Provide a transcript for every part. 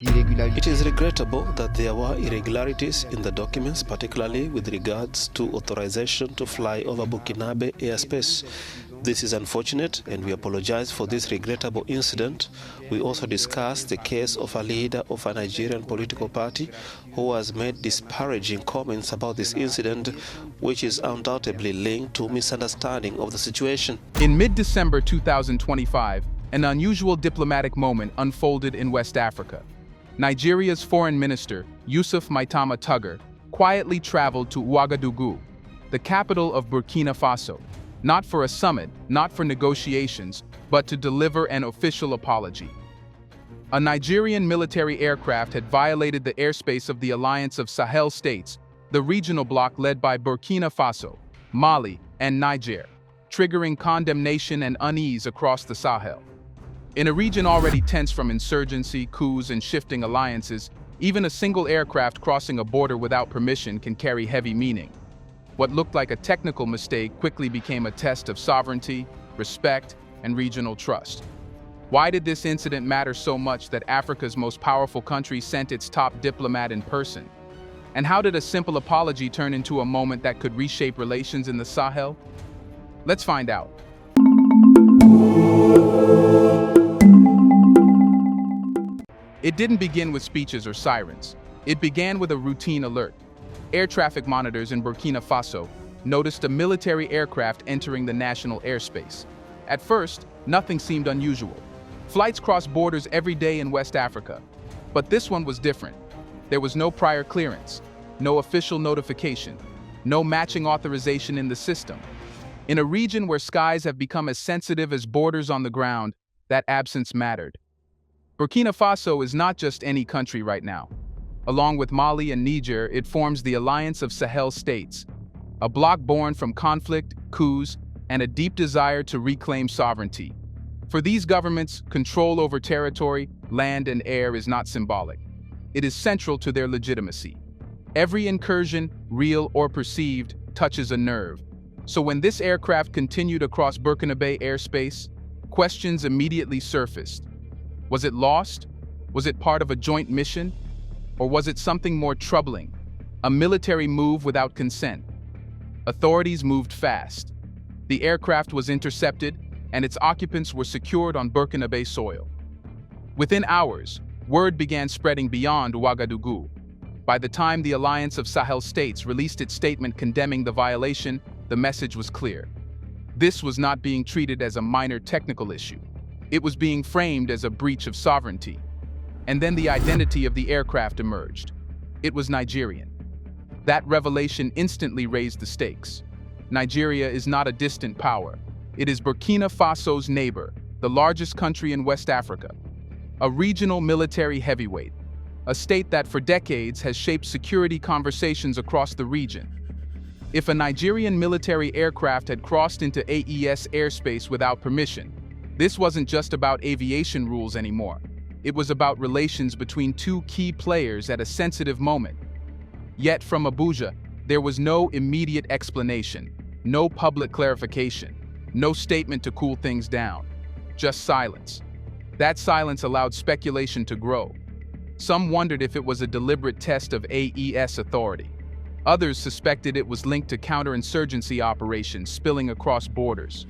It is regrettable that there were irregularities in the documents, particularly with regards to authorization to fly over Burkinabè airspace. This is unfortunate, and we apologize for this regrettable incident. We also discussed the case of a leader of a Nigerian political party who has made disparaging comments about this incident, which is undoubtedly linked to misunderstanding of the situation. In mid-December 2025, an unusual diplomatic moment unfolded in West Africa. Nigeria's foreign minister, Yusuf Maitama Tuggar, quietly traveled to Ouagadougou, the capital of Burkina Faso, not for a summit, not for negotiations, but to deliver an official apology. A Nigerian military aircraft had violated the airspace of the Alliance of Sahel states, the regional bloc led by Burkina Faso, Mali, and Niger, triggering condemnation and unease across the Sahel. In a region already tense from insurgency, coups, and shifting alliances, even a single aircraft crossing a border without permission can carry heavy meaning. What looked like a technical mistake quickly became a test of sovereignty, respect, and regional trust. Why did this incident matter so much that Africa's most powerful country sent its top diplomat in person? And how did a simple apology turn into a moment that could reshape relations in the Sahel? Let's find out. It didn't begin with speeches or sirens. It began with a routine alert. Air traffic monitors in Burkina Faso noticed a military aircraft entering the national airspace. At first, nothing seemed unusual. Flights cross borders every day in West Africa. But this one was different. There was no prior clearance, no official notification, no matching authorization in the system. In a region where skies have become as sensitive as borders on the ground, that absence mattered. Burkina Faso is not just any country right now. Along with Mali and Niger, it forms the Alliance of Sahel states, a bloc born from conflict, coups, and a deep desire to reclaim sovereignty. For these governments, control over territory, land, and air is not symbolic. It is central to their legitimacy. Every incursion, real or perceived, touches a nerve. So when this aircraft continued across Burkinabè airspace, questions immediately surfaced. Was it lost? Was it part of a joint mission? Or was it something more troubling, a military move without consent? Authorities moved fast. The aircraft was intercepted, and its occupants were secured on Burkinabè soil. Within hours, word began spreading beyond Ouagadougou. By the time the Alliance of Sahel states released its statement condemning the violation, the message was clear. This was not being treated as a minor technical issue. It was being framed as a breach of sovereignty. And then the identity of the aircraft emerged. It was Nigerian. That revelation instantly raised the stakes. Nigeria is not a distant power. It is Burkina Faso's neighbor, the largest country in West Africa. A regional military heavyweight. A state that for decades has shaped security conversations across the region. If a Nigerian military aircraft had crossed into AES airspace without permission, this wasn't just about aviation rules anymore. It was about relations between two key players at a sensitive moment. Yet from Abuja, there was no immediate explanation, no public clarification, no statement to cool things down, just silence. That silence allowed speculation to grow. Some wondered if it was a deliberate test of AES authority. Others suspected it was linked to counterinsurgency operations spilling across borders.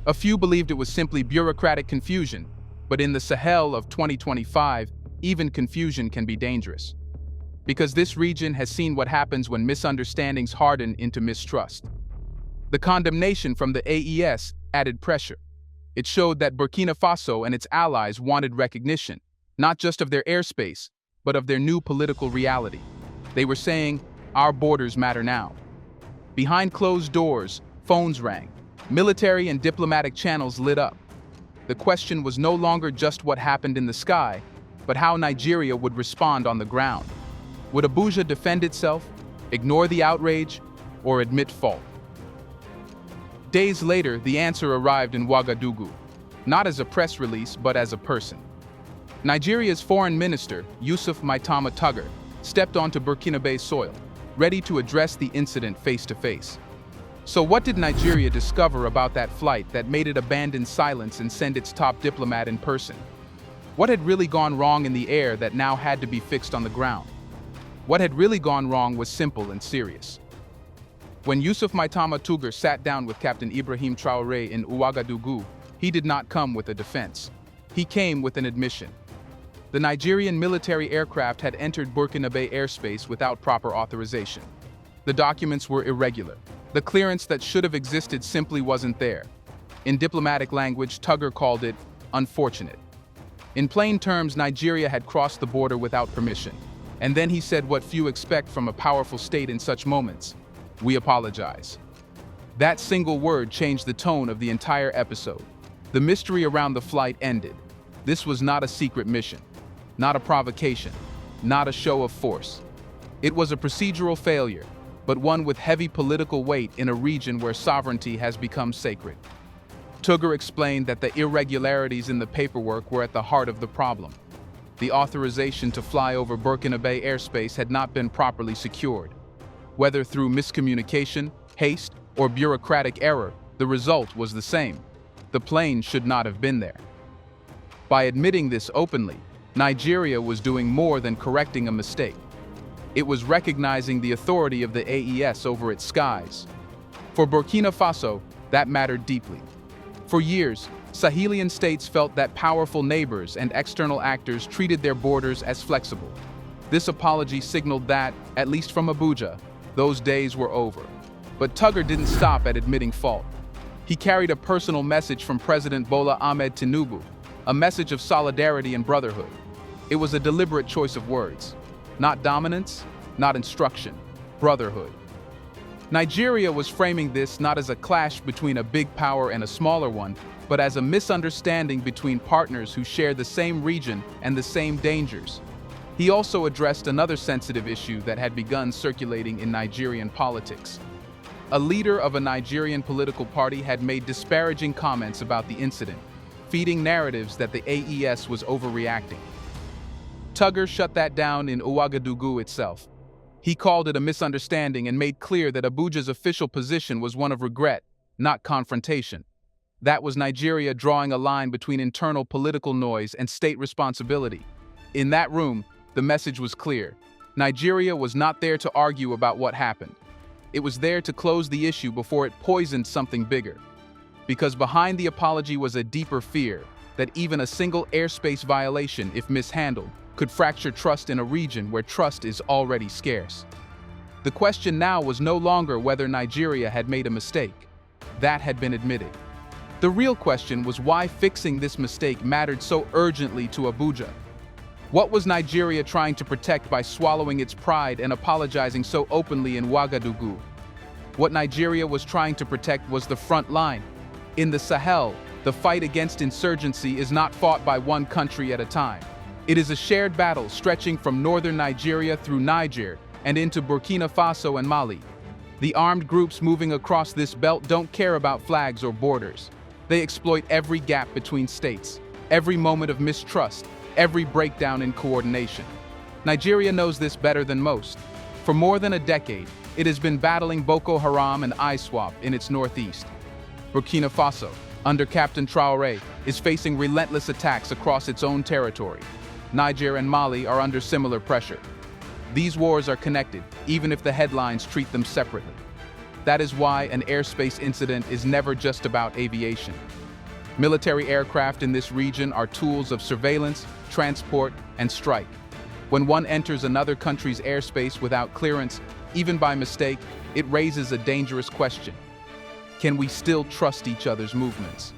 A few believed it was simply bureaucratic confusion. But in the Sahel of 2025, even confusion can be dangerous. Because this region has seen what happens when misunderstandings harden into mistrust. The condemnation from the AES added pressure. It showed that Burkina Faso and its allies wanted recognition, not just of their airspace, but of their new political reality. They were saying, our borders matter now. Behind closed doors, phones rang. Military and diplomatic channels lit up. The question was no longer just what happened in the sky, but how Nigeria would respond on the ground. Would Abuja defend itself, ignore the outrage, or admit fault? Days later, the answer arrived in Ouagadougou, not as a press release, but as a person. Nigeria's foreign minister, Yusuf Maitama Tuggar, stepped onto Burkinabè soil, ready to address the incident face to face. So what did Nigeria discover about that flight that made it abandon silence and send its top diplomat in person? What had really gone wrong in the air that now had to be fixed on the ground? What had really gone wrong was simple and serious. When Yusuf Maitama Tugur sat down with Captain Ibrahim Traoré in Ouagadougou, he did not come with a defense. He came with an admission. The Nigerian military aircraft had entered Burkinabè airspace without proper authorization. The documents were irregular. The clearance that should have existed simply wasn't there. In diplomatic language, Tugur called it unfortunate. In plain terms, Nigeria had crossed the border without permission. And then he said what few expect from a powerful state in such moments: "We apologize." That single word changed the tone of the entire episode. The mystery around the flight ended. This was not a secret mission, not a provocation, not a show of force. It was a procedural failure, but one with heavy political weight in a region where sovereignty has become sacred. Tugur explained that the irregularities in the paperwork were at the heart of the problem. The authorization to fly over Burkinabè airspace had not been properly secured. Whether through miscommunication, haste, or bureaucratic error, the result was the same. The plane should not have been there. By admitting this openly, Nigeria was doing more than correcting a mistake. It was recognizing the authority of the AES over its skies. For Burkina Faso, that mattered deeply. For years, Sahelian states felt that powerful neighbors and external actors treated their borders as flexible. This apology signaled that, at least from Abuja, those days were over. But Tugur didn't stop at admitting fault. He carried a personal message from President Bola Ahmed Tinubu, a message of solidarity and brotherhood. It was a deliberate choice of words. Not dominance, not instruction, brotherhood. Nigeria was framing this not as a clash between a big power and a smaller one, but as a misunderstanding between partners who share the same region and the same dangers. He also addressed another sensitive issue that had begun circulating in Nigerian politics. A leader of a Nigerian political party had made disparaging comments about the incident, feeding narratives that the AES was overreacting. Tugur shut that down in Ouagadougou itself. He called it a misunderstanding and made clear that Abuja's official position was one of regret, not confrontation. That was Nigeria drawing a line between internal political noise and state responsibility. In that room, the message was clear. Nigeria was not there to argue about what happened. It was there to close the issue before it poisoned something bigger. Because behind the apology was a deeper fear that even a single airspace violation, if mishandled, could fracture trust in a region where trust is already scarce. The question now was no longer whether Nigeria had made a mistake. That had been admitted. The real question was why fixing this mistake mattered so urgently to Abuja. What was Nigeria trying to protect by swallowing its pride and apologizing so openly in Ouagadougou? What Nigeria was trying to protect was the front line. In the Sahel, the fight against insurgency is not fought by one country at a time. It is a shared battle stretching from northern Nigeria through Niger and into Burkina Faso and Mali. The armed groups moving across this belt don't care about flags or borders. They exploit every gap between states, every moment of mistrust, every breakdown in coordination. Nigeria knows this better than most. For more than a decade, it has been battling Boko Haram and ISWAP in its northeast. Burkina Faso, under Captain Traoré, is facing relentless attacks across its own territory. Niger and Mali are under similar pressure. These wars are connected, even if the headlines treat them separately. That is why an airspace incident is never just about aviation. Military aircraft in this region are tools of surveillance, transport, and strike. When one enters another country's airspace without clearance, even by mistake, it raises a dangerous question. Can we still trust each other's movements?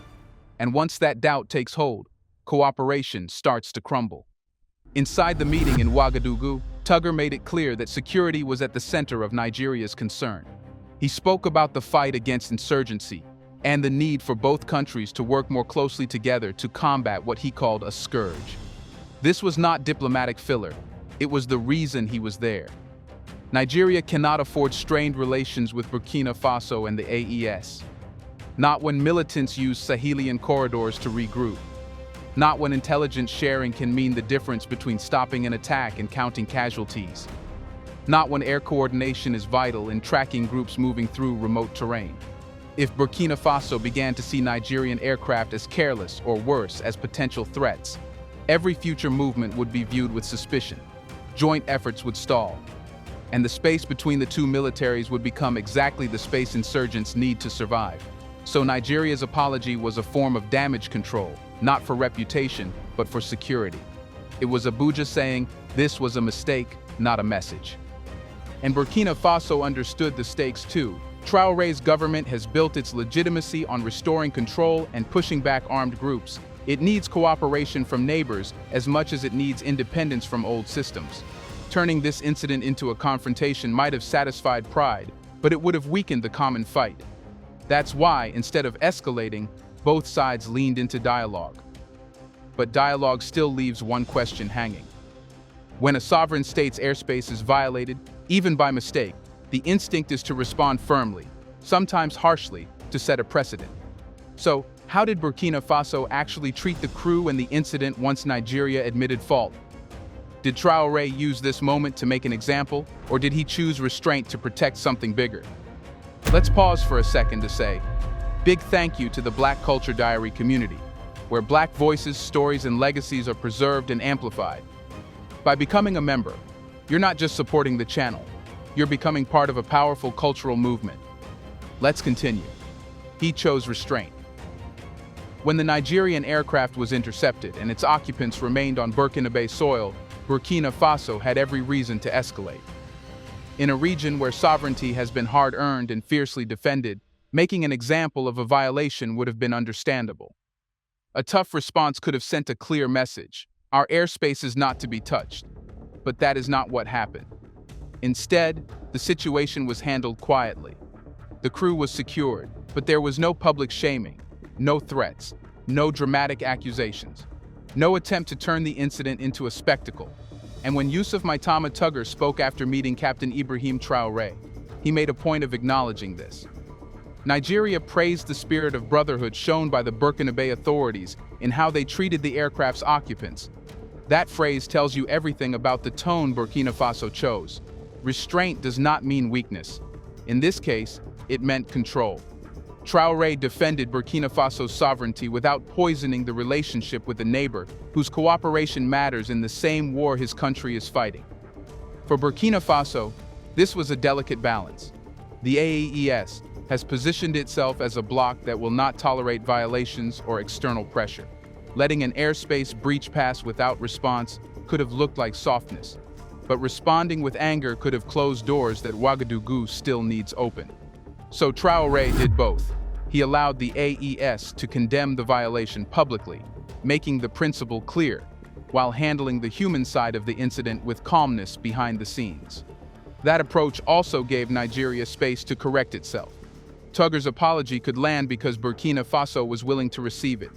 And once that doubt takes hold, cooperation starts to crumble. Inside the meeting in Ouagadougou, Tugur made it clear that security was at the center of Nigeria's concern. He spoke about the fight against insurgency and the need for both countries to work more closely together to combat what he called a scourge. This was not diplomatic filler. It was the reason he was there. Nigeria cannot afford strained relations with Burkina Faso and the AES. Not when militants use Sahelian corridors to regroup. Not when intelligence sharing can mean the difference between stopping an attack and counting casualties. Not when air coordination is vital in tracking groups moving through remote terrain. If Burkina Faso began to see Nigerian aircraft as careless or worse, as potential threats, every future movement would be viewed with suspicion. Joint efforts would stall, and the space between the two militaries would become exactly the space insurgents need to survive. So Nigeria's apology was a form of damage control, not for reputation, but for security. It was Abuja saying this was a mistake, not a message. And Burkina Faso understood the stakes too. Traoré's government has built its legitimacy on restoring control and pushing back armed groups. It needs cooperation from neighbors as much as it needs independence from old systems. Turning this incident into a confrontation might have satisfied pride, but it would have weakened the common fight. That's why, instead of escalating, both sides leaned into dialogue. But dialogue still leaves one question hanging. When a sovereign state's airspace is violated, even by mistake, the instinct is to respond firmly, sometimes harshly, to set a precedent. So, how did Burkina Faso actually treat the crew and the incident once Nigeria admitted fault? Did Traoré use this moment to make an example, or did he choose restraint to protect something bigger? Let's pause for a second to say, big thank you to the Black Culture Diary community, where Black voices, stories, and legacies are preserved and amplified. By becoming a member, you're not just supporting the channel, you're becoming part of a powerful cultural movement. Let's continue. He chose restraint. When the Nigerian aircraft was intercepted and its occupants remained on Burkinabè soil, Burkina Faso had every reason to escalate. In a region where sovereignty has been hard-earned and fiercely defended, making an example of a violation would have been understandable. A tough response could have sent a clear message: our airspace is not to be touched. But that is not what happened. Instead, the situation was handled quietly. The crew was secured, but there was no public shaming, no threats, no dramatic accusations, no attempt to turn the incident into a spectacle. And when Yusuf Maitama Tugger spoke after meeting Captain Ibrahim Traoré, he made a point of acknowledging this. Nigeria praised the spirit of brotherhood shown by the Burkinabè authorities in how they treated the aircraft's occupants. That phrase tells you everything about the tone Burkina Faso chose. Restraint does not mean weakness. In this case, it meant control. Traoré defended Burkina Faso's sovereignty without poisoning the relationship with a neighbor whose cooperation matters in the same war his country is fighting. For Burkina Faso, this was a delicate balance. The AES has positioned itself as a bloc that will not tolerate violations or external pressure. Letting an airspace breach pass without response could have looked like softness, but responding with anger could have closed doors that Ouagadougou still needs open. So Traoré did both. He allowed the AES to condemn the violation publicly, making the principle clear, while handling the human side of the incident with calmness behind the scenes. That approach also gave Nigeria space to correct itself. Tugger's apology could land because Burkina Faso was willing to receive it.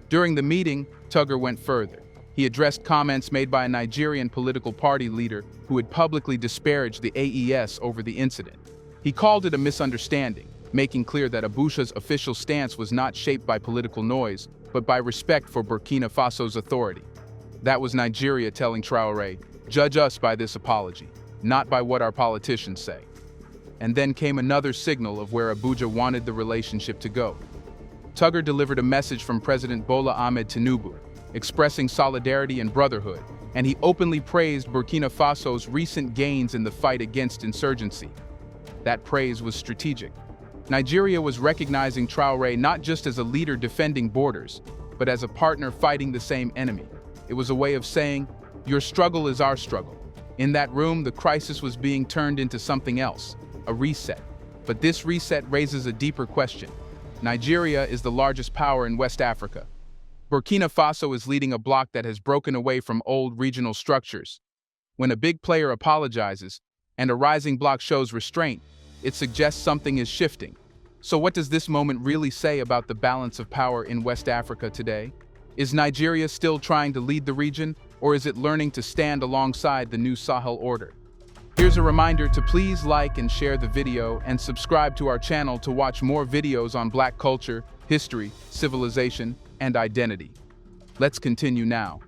During the meeting, Tugger went further. He addressed comments made by a Nigerian political party leader who had publicly disparaged the AES over the incident. He called it a misunderstanding, making clear that Abuja's official stance was not shaped by political noise, but by respect for Burkina Faso's authority. That was Nigeria telling Traoré, "Judge us by this apology, not by what our politicians say." And then came another signal of where Abuja wanted the relationship to go. Tugger delivered a message from President Bola Ahmed Tinubu, expressing solidarity and brotherhood, and he openly praised Burkina Faso's recent gains in the fight against insurgency. That praise was strategic. Nigeria was recognizing Traoré not just as a leader defending borders, but as a partner fighting the same enemy. It was a way of saying, your struggle is our struggle. In that room, the crisis was being turned into something else, a reset. But this reset raises a deeper question. Nigeria is the largest power in West Africa. Burkina Faso is leading a bloc that has broken away from old regional structures. When a big player apologizes and a rising bloc shows restraint, it suggests something is shifting. So what does this moment really say about the balance of power in West Africa today? Is Nigeria still trying to lead the region, or is it learning to stand alongside the new Sahel order? Here's a reminder to please like and share the video and subscribe to our channel to watch more videos on Black culture, history, civilization, and identity. Let's continue now.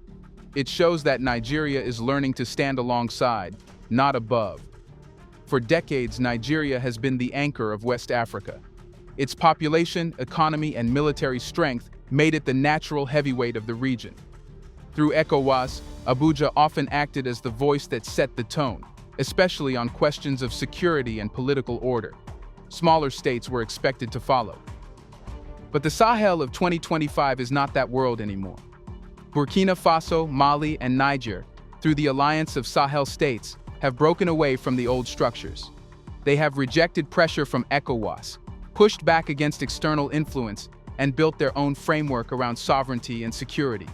It shows that Nigeria is learning to stand alongside, not above. For decades, Nigeria has been the anchor of West Africa. Its population, economy, and military strength made it the natural heavyweight of the region. Through ECOWAS, Abuja often acted as the voice that set the tone, especially on questions of security and political order. Smaller states were expected to follow. But the Sahel of 2025 is not that world anymore. Burkina Faso, Mali, and Niger, through the alliance of Sahel states, have broken away from the old structures. They have rejected pressure from ECOWAS, pushed back against external influence, and built their own framework around sovereignty and security.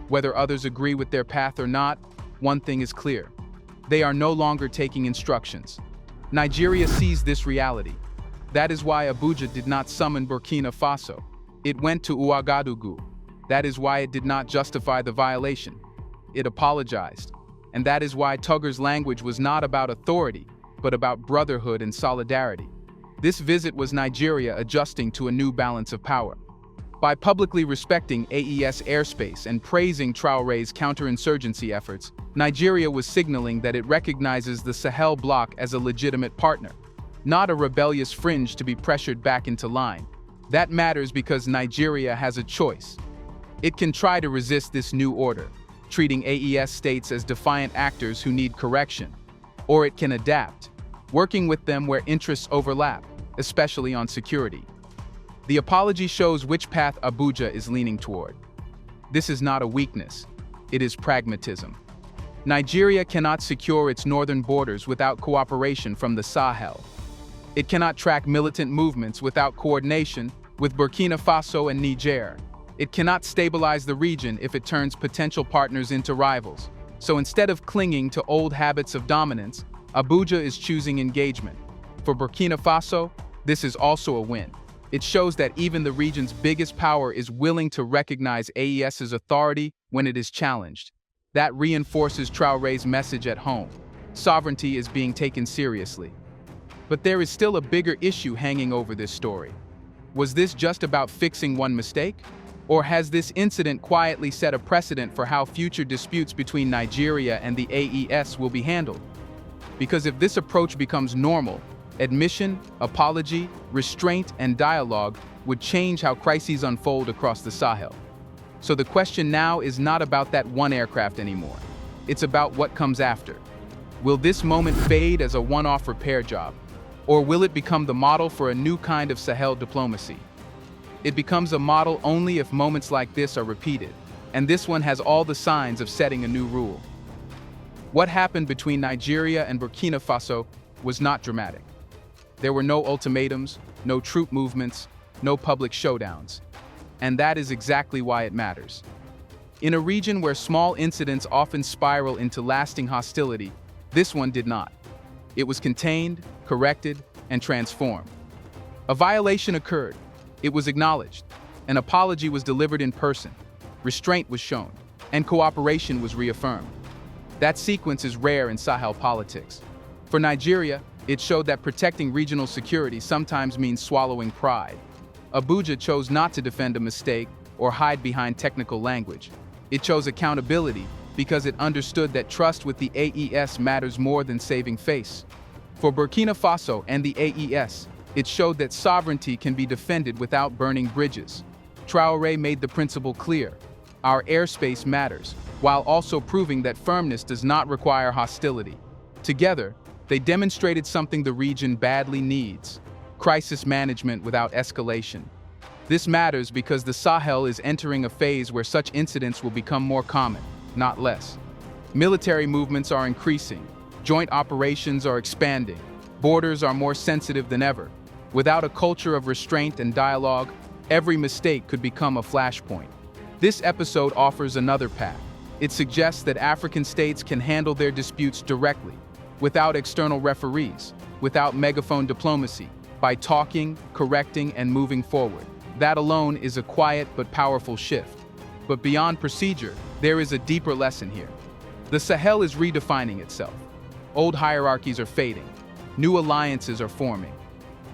Whether others agree with their path or not, one thing is clear. They are no longer taking instructions. Nigeria sees this reality. That is why Abuja did not summon Burkina Faso. It went to Ouagadougou. That is why it did not justify the violation. It apologized. And that is why Tugger's language was not about authority, but about brotherhood and solidarity. This visit was Nigeria adjusting to a new balance of power. By publicly respecting AES airspace and praising Traoré's counterinsurgency efforts, Nigeria was signaling that it recognizes the Sahel bloc as a legitimate partner, not a rebellious fringe to be pressured back into line. That matters because Nigeria has a choice. It can try to resist this new order, treating AES states as defiant actors who need correction, or it can adapt, working with them where interests overlap, especially on security. The apology shows which path Abuja is leaning toward. This is not a weakness, it is pragmatism. Nigeria cannot secure its northern borders without cooperation from the Sahel. It cannot track militant movements without coordination with Burkina Faso and Niger. It cannot stabilize the region if it turns potential partners into rivals. So instead of clinging to old habits of dominance, Abuja is choosing engagement. For Burkina Faso, this is also a win. It shows that even the region's biggest power is willing to recognize AES's authority when it is challenged. That reinforces Traoré's message at home. Sovereignty is being taken seriously. But there is still a bigger issue hanging over this story. Was this just about fixing one mistake? Or has this incident quietly set a precedent for how future disputes between Nigeria and the AES will be handled? Because if this approach becomes normal, admission, apology, restraint, and dialogue would change how crises unfold across the Sahel. So the question now is not about that one aircraft anymore. It's about what comes after. Will this moment fade as a one-off repair job? Or will it become the model for a new kind of Sahel diplomacy? It becomes a model only if moments like this are repeated, and this one has all the signs of setting a new rule. What happened between Nigeria and Burkina Faso was not dramatic. There were no ultimatums, no troop movements, no public showdowns. And that is exactly why it matters. In a region where small incidents often spiral into lasting hostility, this one did not. It was contained, corrected, and transformed. A violation occurred. It was acknowledged. An apology was delivered in person. Restraint was shown, and cooperation was reaffirmed. That sequence is rare in Sahel politics. For Nigeria, it showed that protecting regional security sometimes means swallowing pride. Abuja chose not to defend a mistake or hide behind technical language. It chose accountability because it understood that trust with the AES matters more than saving face. For Burkina Faso and the AES, it showed that sovereignty can be defended without burning bridges. Traoré made the principle clear. Our airspace matters, while also proving that firmness does not require hostility. Together, they demonstrated something the region badly needs: crisis management without escalation. This matters because the Sahel is entering a phase where such incidents will become more common, not less. Military movements are increasing, joint operations are expanding, borders are more sensitive than ever. Without a culture of restraint and dialogue, every mistake could become a flashpoint. This episode offers another path. It suggests that African states can handle their disputes directly, without external referees, without megaphone diplomacy, by talking, correcting, and moving forward. That alone is a quiet but powerful shift. But beyond procedure, there is a deeper lesson here. The Sahel is redefining itself. Old hierarchies are fading, new alliances are forming,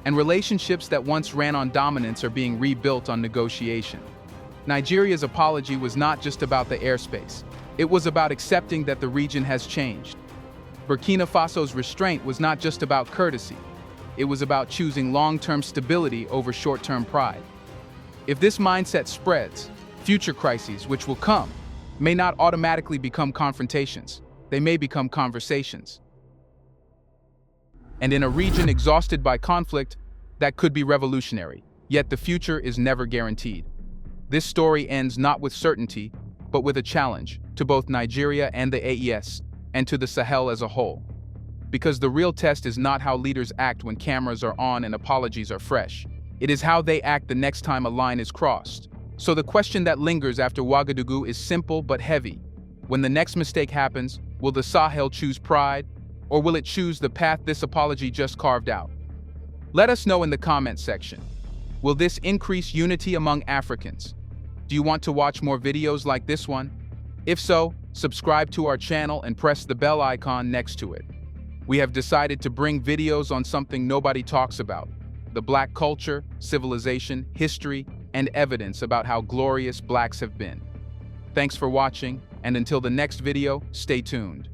and relationships that once ran on dominance are being rebuilt on negotiation. Nigeria's apology was not just about the airspace. It was about accepting that the region has changed. Burkina Faso's restraint was not just about courtesy. It was about choosing long-term stability over short-term pride. If this mindset spreads, future crises, which will come, may not automatically become confrontations. They may become conversations. And in a region exhausted by conflict, that could be revolutionary. Yet the future is never guaranteed. This story ends not with certainty, but with a challenge to both Nigeria and the AES, and to the Sahel as a whole. Because the real test is not how leaders act when cameras are on and apologies are fresh. It is how they act the next time a line is crossed. So the question that lingers after Ouagadougou is simple but heavy. When the next mistake happens, will the Sahel choose pride, or will it choose the path this apology just carved out? Let us know in the comments section. Will this increase unity among Africans? Do you want to watch more videos like this one? If so, subscribe to our channel and press the bell icon next to it. We have decided to bring videos on something nobody talks about: the Black culture, civilization, history, and evidence about how glorious Blacks have been. Thanks for watching, and until the next video, stay tuned.